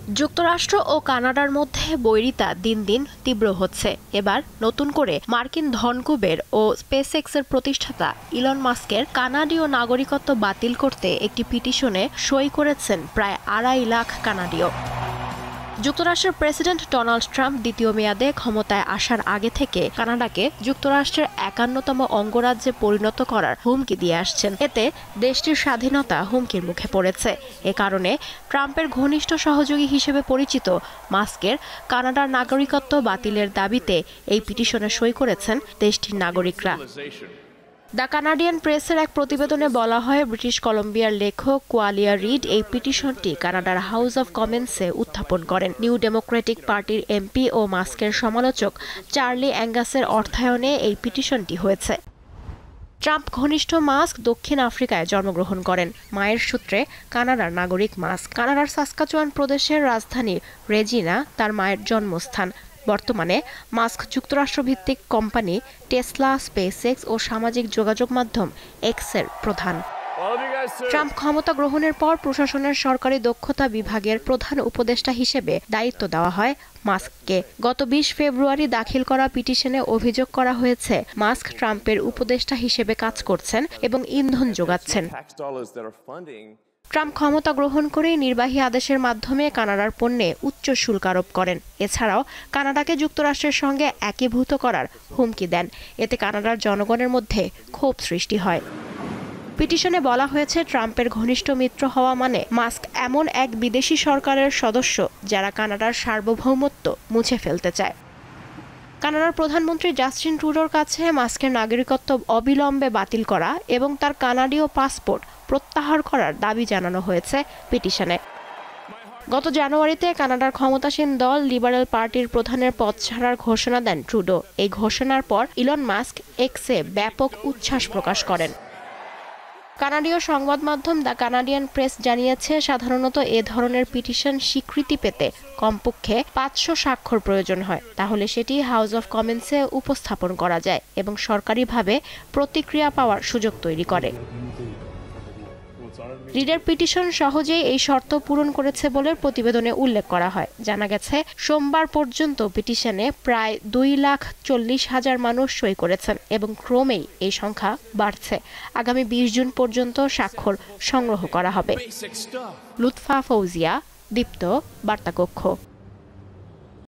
যুক্তরাষ্ট্র ও কানাডার মধ্যে বৈরিতা দিন দিন তীব্র হচ্ছে। এবার নতুন করে মার্কিন ধনকুবের ও স্পেসএক্সের প্রতিষ্ঠাতা ইলন মাস্কের কানাডীয় নাগরিকত্ব বাতিল করতে একটি পিটিশনে সই করেছেন প্রায় 2.5 লাখ কানাডীয়। যুক্তরাষ্ট্রের প্রেসিডেন্ট ডোনাল্ড ট্রাম্প দ্বিতীয় মেয়াদে ক্ষমতায় আসার আগে থেকে কানাডাকে যুক্তরাষ্ট্রের 51তম অঙ্গরাজ্যে পরিণত করার হুমকি দিয়ে আসছেন। এতে দেশটির স্বাধীনতা হুমকির মুখে পড়েছে। এ কারণে ট্রাম্পের ঘনিষ্ঠ সহযোগী হিসেবে পরিচিত মাস্কের কানাডার নাগরিকত্ব বাতিলের দাবিতে এই পিটিশনে সই করেছেন দেশটির নাগরিকরা। দ্য কানাডিয়ান প্রেসের এক প্রতিবেদনে বলা হয়, ব্রিটিশ কলম্বিয়ার লেখক কোয়ালিয়া রিড এই পিটিশনটি কানাডার হাউস অব কমন্সে উত্থাপন করেন। নিউ ডেমোক্রেটিক পার্টির এমপি ও মাস্কের সমালোচক চার্লি অ্যাঙ্গাসের অর্থায়নে এই পিটিশনটি হয়েছে। ট্রাম্প ঘনিষ্ঠ মাস্ক দক্ষিণ আফ্রিকায় জন্মগ্রহণ করেন। মায়ের সূত্রে কানাডার নাগরিক মাস্ক। কানাডার সাসকাচুয়ান প্রদেশের রাজধানী রেজিনা তার মায়ের জন্মস্থান। বর্তমানে মাস্ক যুক্তরাষ্ট্রভিত্তিক কোম্পানি টেসলা, স্পেসএক্স ও সামাজিক যোগাযোগ মাধ্যম এক্সের প্রধান। ট্রাম্প ক্ষমতা গ্রহণের পর প্রশাসনের সরকারি দক্ষতা বিভাগের প্রধান উপদেষ্টা হিসেবে দায়িত্ব দেওয়া হয় মাস্ককে। গত 20 ফেব্রুয়ারি দাখিল করা পিটিশনে অভিযোগ করা হয়েছে, মাস্ক ট্রাম্পের উপদেষ্টা হিসেবে কাজ করছেন এবং ইন্ধন যোগাচ্ছেন। ট্রাম্প ক্ষমতা গ্রহণ করেই নির্বাহী আদেশের মাধ্যমে কানাডার পণ্যে উচ্চ শুল্ক আরোপ করেন। এছাড়াও কানাডাকে যুক্তরাষ্ট্রের সঙ্গে একীভূত করার হুমকি দেন। এতে কানাডার জনগণের মধ্যে ক্ষোভ সৃষ্টি হয়। পিটিশনে বলা হয়েছে, ট্রাম্পের ঘনিষ্ঠ মিত্র হওয়া মানে মাস্ক এমন এক বিদেশি সরকারের সদস্য যারা কানাডার সার্বভৌমত্ব মুছে ফেলতে চায়। কানাডার প্রধানমন্ত্রী জাস্টিন ট্রুডোর কাছে মাস্কের নাগরিকত্ব অবিলম্বে বাতিল করা এবং তার কানাডীয় পাসপোর্ট প্রত্যাহার করার দাবি জানানো হয়েছে পিটিশনে। গত জানুয়ারিতে কানাডার ক্ষমতাসীন দল লিবারেল পার্টির প্রধানের পদ ছাড়ার ঘোষণা দেন ট্রুডো। এই ঘোষণার পর ইলন মাস্ক এক্সে ব্যাপক উচ্ছ্বাস প্রকাশ করেন। কানাডীয় সংবাদ মাধ্যম দ্য কানাডিয়ান প্রেস জানিয়েছে, সাধারণত এ ধরনের পিটিশন স্বীকৃতি পেতে কমপক্ষে 500 স্বাক্ষর প্রয়োজন হয়। তাহলে সেটি হাউস অব কমন্সে উপস্থাপন করা যায় এবং সরকারিভাবে প্রতিক্রিয়া পাওয়ার সুযোগ তৈরি করে। রিডের পিটিশন সহজেই এই শর্ত পূরণ করেছে বলে প্রতিবেদনে উল্লেখ করা হয়। জানা গেছে, সোমবার পর্যন্ত পিটিশনে প্রায় 2,40,000 মানুষ সই করেছেন এবং ক্রমেই এই সংখ্যা বাড়ছে। আগামী 20 জুন পর্যন্ত স্বাক্ষর সংগ্রহ করা হবে। লুৎফা ফৌজিয়া, দীপ্ত, বার্তাকক্ষ।